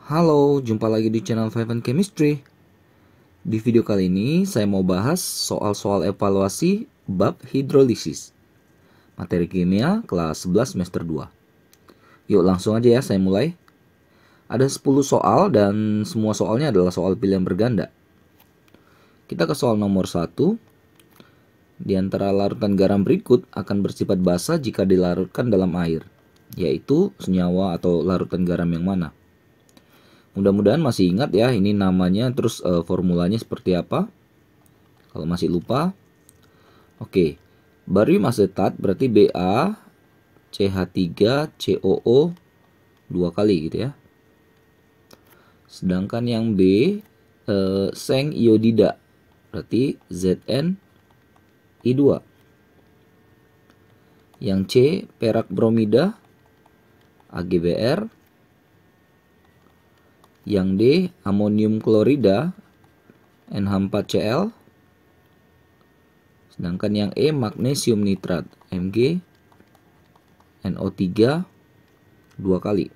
Halo, jumpa lagi di channel Five and Chemistry. Di video kali ini saya mau bahas soal-soal evaluasi bab hidrolisis. Materi kimia kelas 11 semester 2. Yuk langsung aja ya, saya mulai. Ada 10 soal dan semua soalnya adalah soal pilihan berganda. Kita ke soal nomor 1. Di antara larutan garam berikut akan bersifat basa jika dilarutkan dalam air, yaitu senyawa atau larutan garam yang mana? Mudah-mudahan masih ingat ya, ini namanya, terus formulanya seperti apa. Kalau masih lupa, oke. Barium asetat berarti Ba CH3 COO 2 kali gitu ya. Sedangkan yang B seng iodida berarti ZnI2. Yang C perak bromida AgBr. Yang D amonium klorida NH4Cl. Sedangkan yang E magnesium nitrat Mg NO3 2 kali.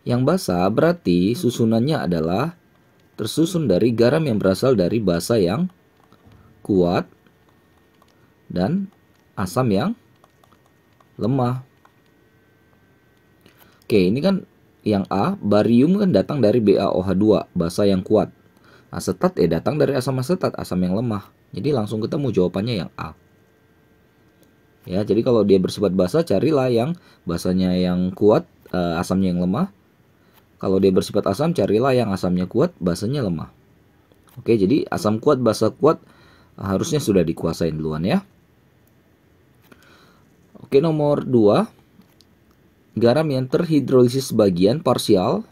Yang basa berarti susunannya adalah tersusun dari garam yang berasal dari basa yang kuat dan asam yang lemah. Oke, ini kan yang A, barium kan datang dari BaOH2, basa yang kuat. Asetat datang dari asam asetat, asam yang lemah. Jadi langsung ketemu jawabannya yang A. Ya, jadi kalau dia bersifat basa, carilah yang basanya yang kuat, asamnya yang lemah. Kalau dia bersifat asam, carilah yang asamnya kuat, basanya lemah. Oke, jadi asam kuat, basa kuat harusnya sudah dikuasain duluan ya. Oke, nomor 2. Garam yang terhidrolisis sebagian parsial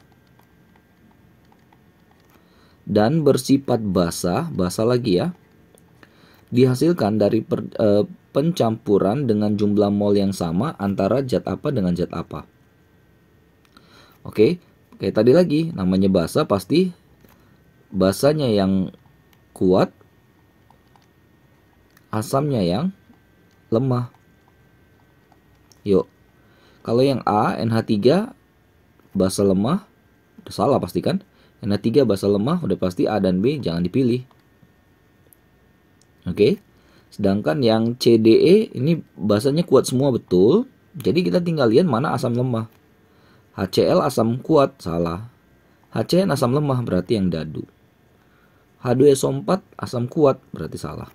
dan bersifat basa lagi ya, dihasilkan dari pencampuran dengan jumlah mol yang sama antara zat apa dengan zat apa. Oke, kayak tadi lagi, namanya basa pasti basanya yang kuat, asamnya yang lemah. Yuk, kalau yang A NH3 basa lemah, udah salah pasti kan? NH3 basa lemah, udah pasti A dan B jangan dipilih. Oke. Sedangkan yang CDE ini basanya kuat semua betul. Jadi kita tinggal lihat mana asam lemah. HCl asam kuat, salah. HCN asam lemah berarti yang dadu. H2SO4 asam kuat berarti salah.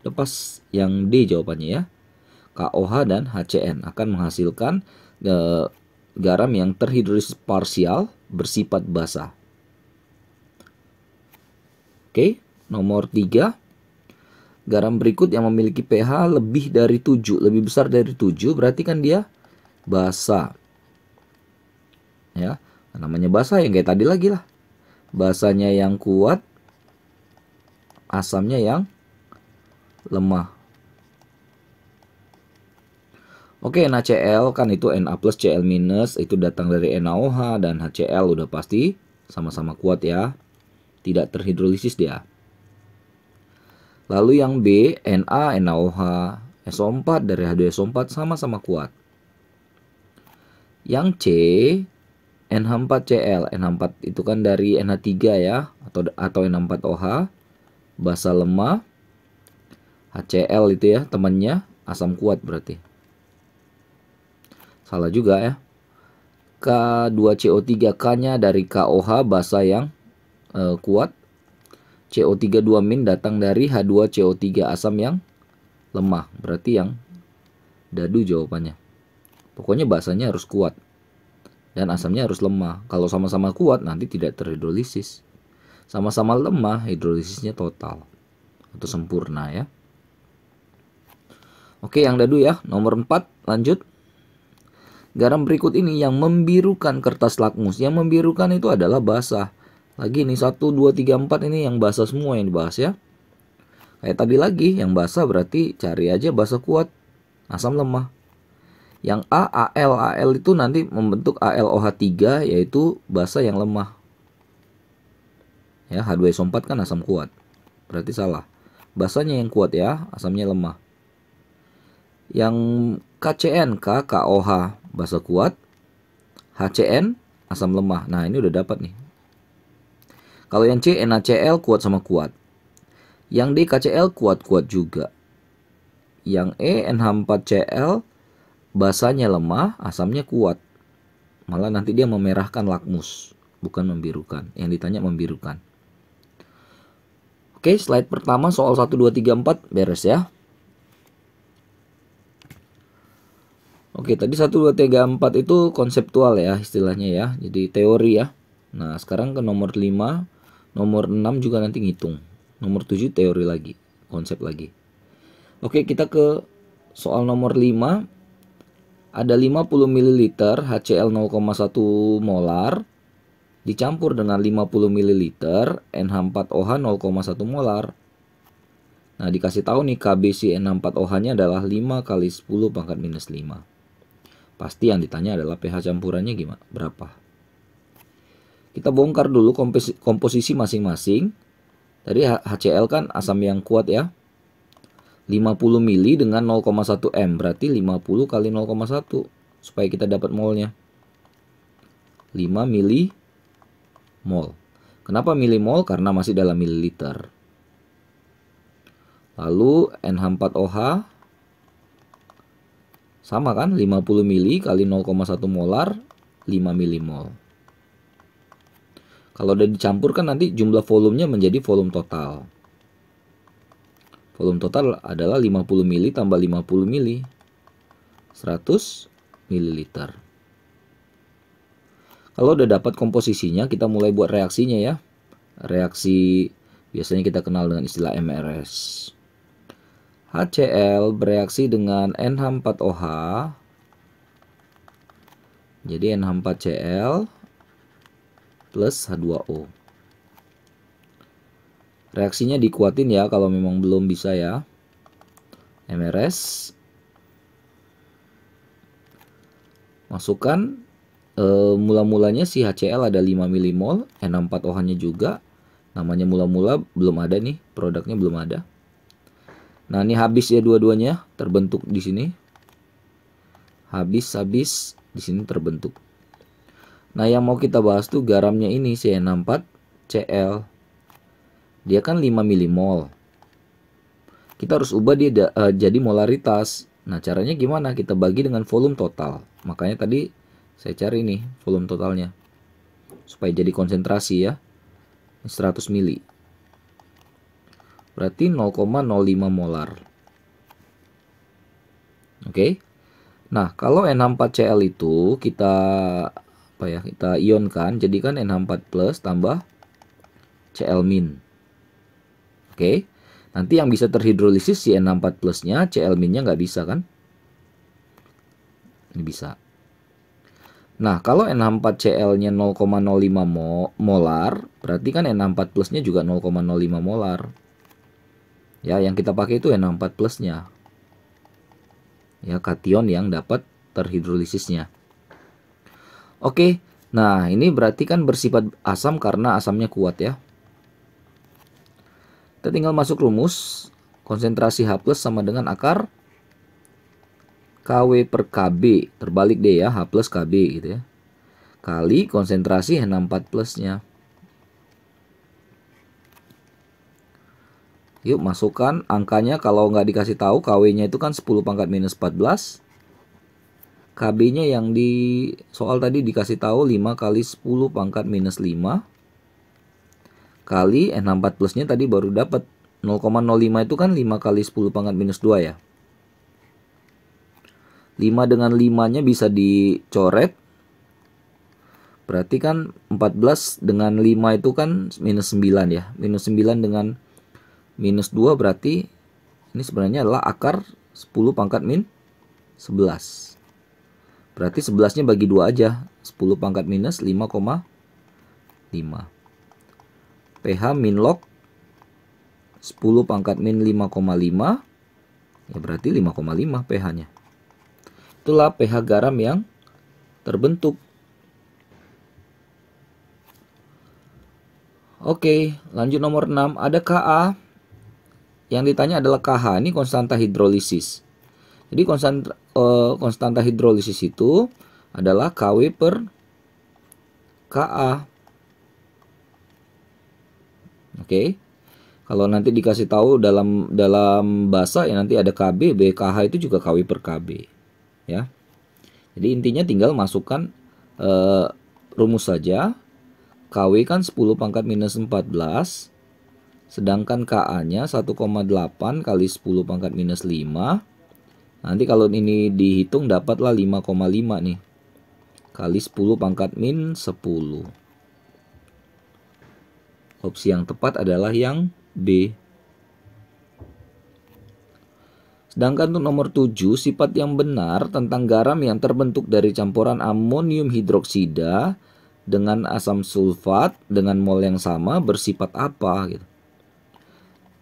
Lepas yang D jawabannya ya. KOH dan HCN akan menghasilkan garam yang terhidrolisis parsial bersifat basa. Oke, nomor 3. Garam berikut yang memiliki pH lebih dari 7, lebih besar dari 7, berarti kan dia basa. Ya, namanya basa yang kayak tadi lagi lah. Basanya yang kuat, asamnya yang lemah. Oke, NaCl kan itu Na plus Cl minus, itu datang dari NaOH dan HCl udah pasti sama-sama kuat ya. Tidak terhidrolisis dia. Lalu yang B, Na, NaOH, SO4 dari H2SO4 sama-sama kuat. Yang C, NH4Cl. NH4 itu kan dari NH3 ya, atau NH4OH, basa lemah. HCl itu ya temannya, asam kuat berarti. Salah juga ya. K2CO3, K-nya dari KOH, basa yang kuat. CO3 2- datang dari H2CO3, asam yang lemah. Berarti yang dadu jawabannya. Pokoknya basanya harus kuat dan asamnya harus lemah. Kalau sama-sama kuat nanti tidak terhidrolisis. Sama-sama lemah, hidrolisisnya total atau sempurna ya. Oke, yang dadu ya. Nomor 4, lanjut. Garam berikut ini yang membirukan kertas lakmus. Yang membirukan itu adalah basa. Lagi nih 1, 2, 3, 4 ini yang basa semua yang dibahas ya. Kayak tadi lagi, yang basa berarti cari aja basa kuat, asam lemah. Yang A, Al itu nanti membentuk AlOH3, yaitu basa yang lemah. Ya, H2SO4 kan asam kuat. Berarti salah. Basanya yang kuat ya, asamnya lemah. Yang KCN, KOH basa kuat. HCN asam lemah. Nah, ini udah dapat nih. Kalau yang C, NaCl kuat sama kuat. Yang D, KCl kuat-kuat juga. Yang E, NH4Cl basanya lemah, asamnya kuat. Malah nanti dia memerahkan lakmus, bukan membirukan. Yang ditanya membirukan. Oke, slide pertama soal 1, 2, 3, 4 beres ya. Oke, tadi 1, 2, 3, 4 itu konseptual ya istilahnya ya. Jadi teori ya. Nah, sekarang ke nomor 5, nomor 6 juga nanti ngitung. Nomor 7 teori lagi, konsep lagi. Oke, kita ke soal nomor 5. Ada 50 ml HCl 0,1 molar dicampur dengan 50 ml NH4OH 0,1 molar. Nah, dikasih tahu nih Kb si NH4OH-nya adalah 5 kali 10 pangkat minus 5. Pasti yang ditanya adalah pH campurannya gimana? Berapa? Kita bongkar dulu komposisi masing-masing. Tadi HCl kan asam yang kuat ya. 50 mili dengan 0,1 M. Berarti 50 kali 0,1. Supaya kita dapat molnya. 5 milimol. Kenapa milimol? Karena masih dalam mililiter. Lalu NH4OH. Sama kan? 50 mili kali 0,1 molar. 5 milimol. Kalau udah dicampur kan nanti jumlah volumenya menjadi volume total. Volume total adalah 50 mili tambah 50 mili. 100 ml. Kalau udah dapat komposisinya, kita mulai buat reaksinya ya. Reaksi biasanya kita kenal dengan istilah MRS. HCl bereaksi dengan NH4OH. Jadi NH4Cl plus H2O. Reaksinya dikuatin ya kalau memang belum bisa ya. MRS. Masukkan mula-mulanya si HCl ada 5 milimol, N4OH-nya juga. Namanya mula-mula belum ada nih, produknya belum ada. Nah, ini habis ya dua-duanya terbentuk di sini. Habis di sini terbentuk. Nah, yang mau kita bahas tuh garamnya ini CN4Cl. Dia kan 5 milimol. Kita harus ubah dia jadi molaritas. Nah, caranya gimana? Kita bagi dengan volume total. Makanya tadi saya cari nih volume totalnya. Supaya jadi konsentrasi ya. 100 mili. Berarti 0,05 molar. Oke. Nah, kalau N4Cl itu kita kita ionkan, jadikan NH4 plus tambah Cl min. Oke. Nanti yang bisa terhidrolisis si NH4 plusnya, Cl minnya nggak bisa kan? Ini bisa. Nah, kalau NH4Cl-nya 0,05 molar, berarti kan NH4 plusnya juga 0,05 molar. Ya, yang kita pakai itu NH4 plusnya. Ya, kation yang dapat terhidrolisisnya. Oke, nah ini berarti kan bersifat asam karena asamnya kuat ya. Kita tinggal masuk rumus. Konsentrasi H plus sama dengan akar KW per KB. Terbalik deh ya, H plus KB gitu ya. Kali konsentrasi N4 plusnya. Yuk masukkan angkanya, kalau nggak dikasih tahu KW-nya itu kan 10 pangkat minus 14. KB-nya yang di soal tadi dikasih tahu 5 kali 10 pangkat minus 5. Kali N4 plusnya tadi baru dapat 0,05 itu kan 5 kali 10 pangkat minus 2 ya. 5 dengan 5-nya bisa dicoret. Berarti kan 14 dengan 5 itu kan minus 9 ya. Minus 9 dengan minus 2 berarti ini sebenarnya adalah akar 10 pangkat min 11. Berarti 11-nya bagi 2 aja. 10 pangkat minus 5,5. pH min log 10 pangkat min 5,5. Ya berarti 5,5 pH-nya. Itulah pH garam yang terbentuk. Oke, lanjut nomor 6. Ada Ka. Yang ditanya adalah KH. Ini konstanta hidrolisis. Jadi konstanta hidrolisis itu adalah KW per Ka. Oke. Kalau nanti dikasih tahu dalam bahasa ya nanti ada KB, BKH itu juga KW per KB ya. Jadi intinya tinggal masukkan rumus saja. KW kan 10 pangkat minus 14, sedangkan KA-nya 1,8 kali 10 pangkat minus 5. Nanti kalau ini dihitung dapatlah 5,5 nih, kali 10 pangkat min 10. Opsi yang tepat adalah yang B. Sedangkan untuk nomor 7, sifat yang benar tentang garam yang terbentuk dari campuran amonium hidroksida dengan asam sulfat dengan mol yang sama bersifat apa gitu.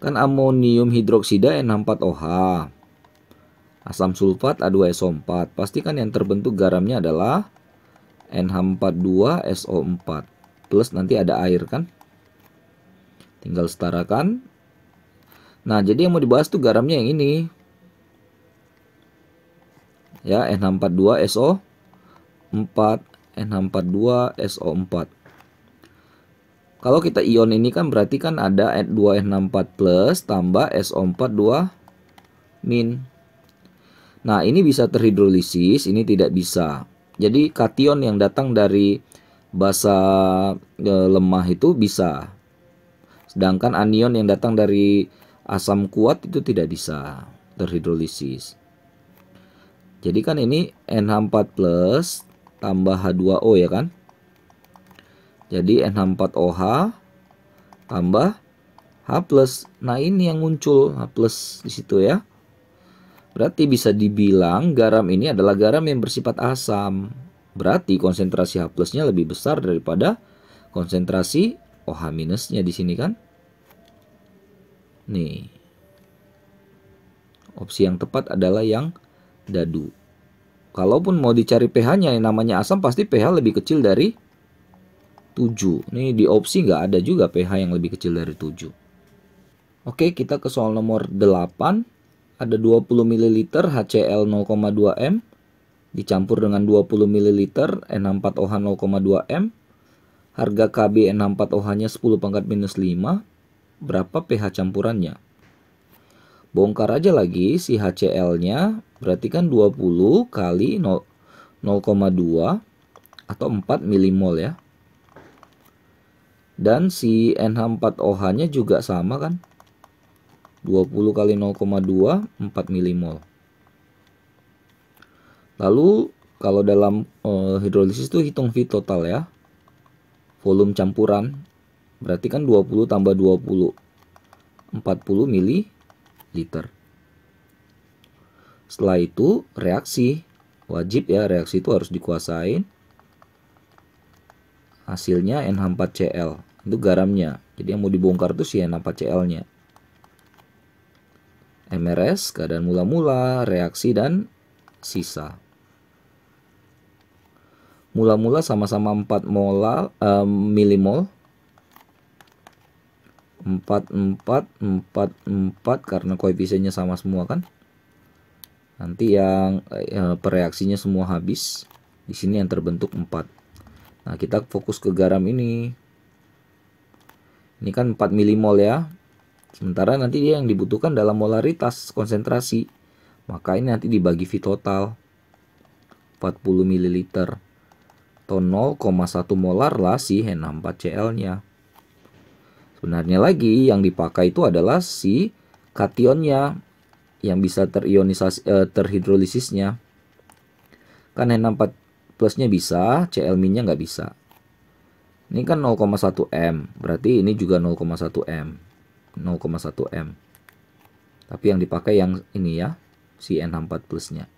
Kan amonium hidroksida NH4OH, asam sulfat A2SO4. Pastikan yang terbentuk garamnya adalah NH42SO4 plus nanti ada air kan. Tinggal setarakan. Nah, jadi yang mau dibahas tuh garamnya yang ini. Ya, NH42SO4, NH42SO4. Kalau kita ion ini kan berarti kan ada 2NH4 plus tambah SO4 2 min. Nah, ini bisa terhidrolisis, ini tidak bisa. Jadi kation yang datang dari basa lemah itu bisa. Sedangkan anion yang datang dari asam kuat itu tidak bisa terhidrolisis. Jadi kan ini NH4 plus tambah H2O ya kan. Jadi NH4OH tambah H plus. Nah, ini yang muncul H plus di situ ya. Berarti bisa dibilang garam ini adalah garam yang bersifat asam. Berarti konsentrasi H plusnya lebih besar daripada konsentrasi OH minusnya di sini kan. Nih. Opsi yang tepat adalah yang dadu. Kalaupun mau dicari pH-nya yang namanya asam pasti pH lebih kecil dari 7. Nih di opsi nggak ada juga pH yang lebih kecil dari 7. Oke, kita ke soal nomor 8. Ada 20 ml HCl 0,2 M dicampur dengan 20 ml NH4OH 0,2 M. Harga KB NH4OH-nya 10 pangkat minus 5. Berapa pH campurannya? Bongkar aja lagi si HCl-nya, berarti kan 20 kali 0,2 atau 4 milimol ya. Dan si NH4OH-nya juga sama kan. 20 kali 0,2, 4 milimol. Lalu kalau dalam hidrolisis itu hitung V total ya. Volume campuran. Berarti kan 20 tambah 20. 40 ml. Setelah itu reaksi. Wajib ya, reaksi itu harus dikuasain. Hasilnya NH4Cl. Itu garamnya. Jadi yang mau dibongkar itu si NH4Cl-nya. MRS, keadaan mula-mula, reaksi, dan sisa. Mula-mula sama-sama 4 milimol. 4 karena koefisiennya sama semua kan. Nanti yang pereaksinya semua habis. Di sini yang terbentuk 4. Nah, kita fokus ke garam ini. Ini kan 4 milimol ya. Sementara nanti dia yang dibutuhkan dalam molaritas konsentrasi. Maka ini nanti dibagi V total. 40 ml. Atau 0,1 molar lah si NH4Cl-nya. Sebenarnya lagi yang dipakai itu adalah si kationnya yang bisa terhidrolisisnya. Kan NH4 plusnya bisa, Cl-nya nggak bisa. Ini kan 0,1 M, berarti ini juga 0,1 M. 0,1 M. Tapi yang dipakai yang ini ya, si NH4 plusnya.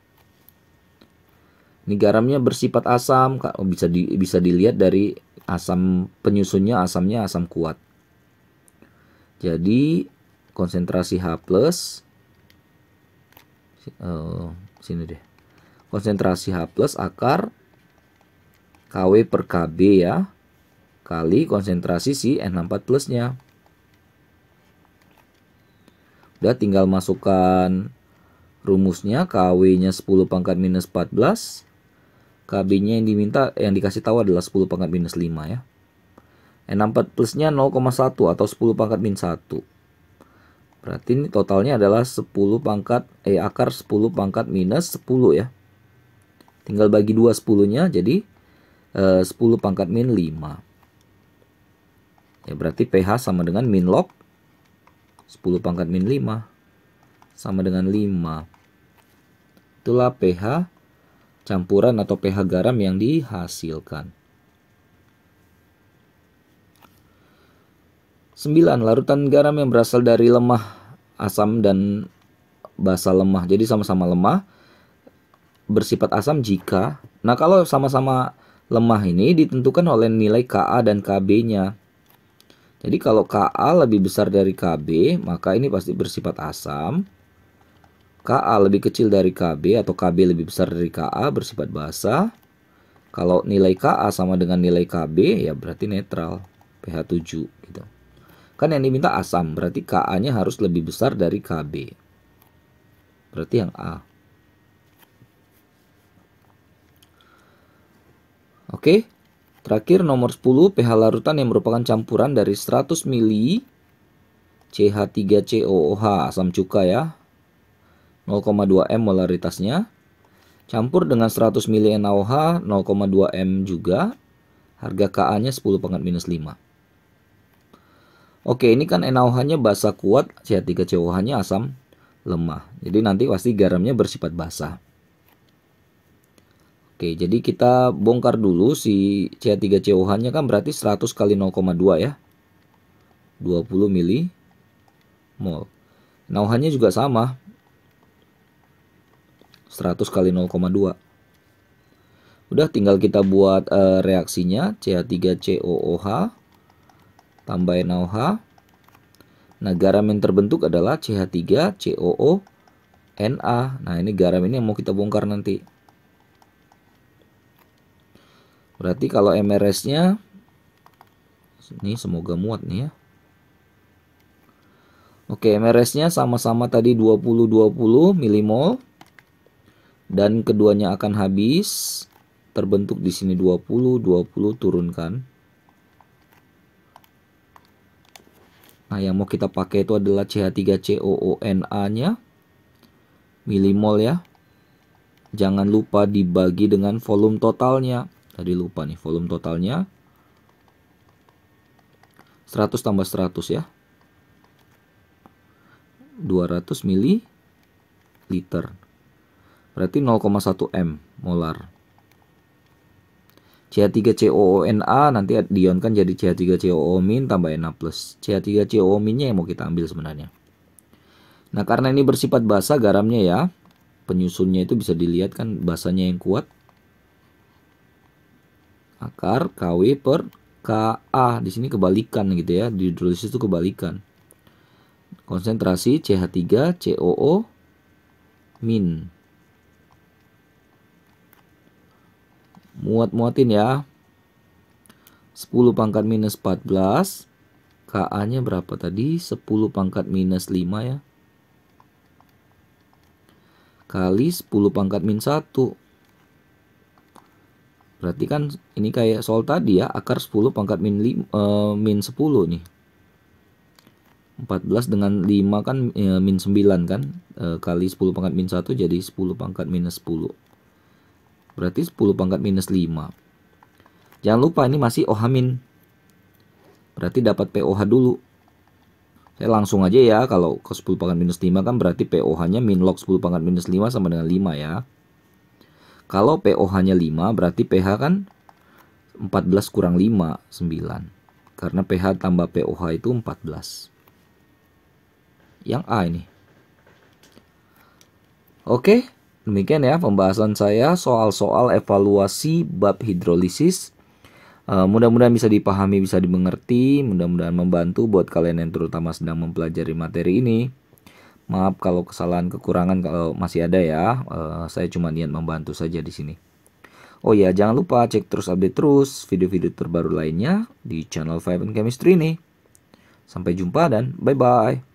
Ini garamnya bersifat asam, bisa dilihat dari asam penyusunnya, asamnya asam kuat. Jadi konsentrasi H plus sini deh. Konsentrasi H plus akar KW per KB ya, kali konsentrasi si NH4 plusnya. Udah tinggal masukkan rumusnya, KW-nya 10 pangkat minus 14 KB-nya yang diminta, yang dikasih tahu adalah 10 pangkat minus 5 ya. N64 plusnya 0,1 atau 10 pangkat min 1. Berarti ini totalnya adalah 10 pangkat akar 10 pangkat minus 10 ya. Tinggal bagi 2 10-nya jadi 10 pangkat min 5. Ya berarti pH sama dengan min log 10 pangkat min 5 sama dengan 5. Itulah pH campuran atau pH garam yang dihasilkan. 9. Larutan garam yang berasal dari lemah asam dan basa lemah. Jadi sama-sama lemah, bersifat asam jika. Nah kalau sama-sama lemah ini ditentukan oleh nilai Ka dan Kb-nya. Jadi kalau Ka lebih besar dari Kb, maka ini pasti bersifat asam. Ka lebih kecil dari Kb atau Kb lebih besar dari Ka, bersifat basa. Kalau nilai Ka sama dengan nilai Kb, ya berarti netral, pH 7 gitu. Kan yang diminta asam, berarti Ka-nya harus lebih besar dari Kb. Berarti yang A. Oke, terakhir nomor 10, pH larutan yang merupakan campuran dari 100 ml CH3COOH, asam cuka ya, 0,2 m molaritasnya, campur dengan 100 ml NaOH, 0,2 m juga, harga Ka-nya 10 pangkat minus 5. Oke, ini kan NaOH-nya basa kuat, CH3COOH-nya asam lemah. Jadi nanti pasti garamnya bersifat basa. Oke, jadi kita bongkar dulu si CH3COOH-nya kan berarti 100 kali 0,2 ya. 20 milimol. NaOH-nya juga sama. 100 kali 0,2. Udah tinggal kita buat reaksinya, CH3COOH tambah NaOH. Nah, garam yang terbentuk adalah CH3COONa. Nah, ini garam ini yang mau kita bongkar nanti. Berarti kalau MRS-nya, ini semoga muat nih ya. Oke, MRS-nya sama-sama tadi 20-20 milimol. Dan keduanya akan habis. Terbentuk di sini 20-20 turunkan. Nah, yang mau kita pakai itu adalah CH3COONa-nya. Milimol ya. Jangan lupa dibagi dengan volume totalnya. Tadi lupa nih, volume totalnya 100 tambah 100 ya. 200 ml. Berarti 0,1 m molar. CH3COONa nanti diionkan jadi CH3COO- tambah Na+. CH3COO- yang mau kita ambil sebenarnya. Nah, karena ini bersifat basa garamnya ya, penyusunnya itu bisa dilihat kan basanya yang kuat. Akar Kw per Ka. Di sini kebalikan gitu ya, di hidrolisis itu kebalikan. Konsentrasi CH3COO-. Muat-muatin ya. 10 pangkat minus 14. Ka-nya berapa tadi? 10 pangkat minus 5 ya. Kali 10 pangkat min 1. Berarti kan ini kayak soal tadi ya. Akar 10 pangkat min 10 nih. 14 dengan 5 kan min 9 kan. Kali 10 pangkat min 1 jadi 10 pangkat minus 10. Berarti 10 pangkat minus 5. Jangan lupa ini masih OH min. Berarti dapat POH dulu. Saya langsung aja ya. Kalau ke 10 pangkat minus 5 kan berarti POH-nya min log 10 pangkat minus 5 sama dengan 5 ya. Kalau POH-nya 5 berarti pH kan 14 kurang 5, 9. Karena pH tambah POH itu 14. Yang A ini. Oke. Demikian ya pembahasan saya soal-soal evaluasi bab hidrolisis. Mudah-mudahan bisa dipahami, bisa dimengerti. Mudah-mudahan membantu buat kalian yang terutama sedang mempelajari materi ini. Maaf kalau kesalahan kekurangan kalau masih ada ya. Saya cuma niat membantu saja di sini. Oh ya, jangan lupa cek terus, update terus video-video terbaru lainnya di channel 5 Chemistry ini. Sampai jumpa dan bye-bye.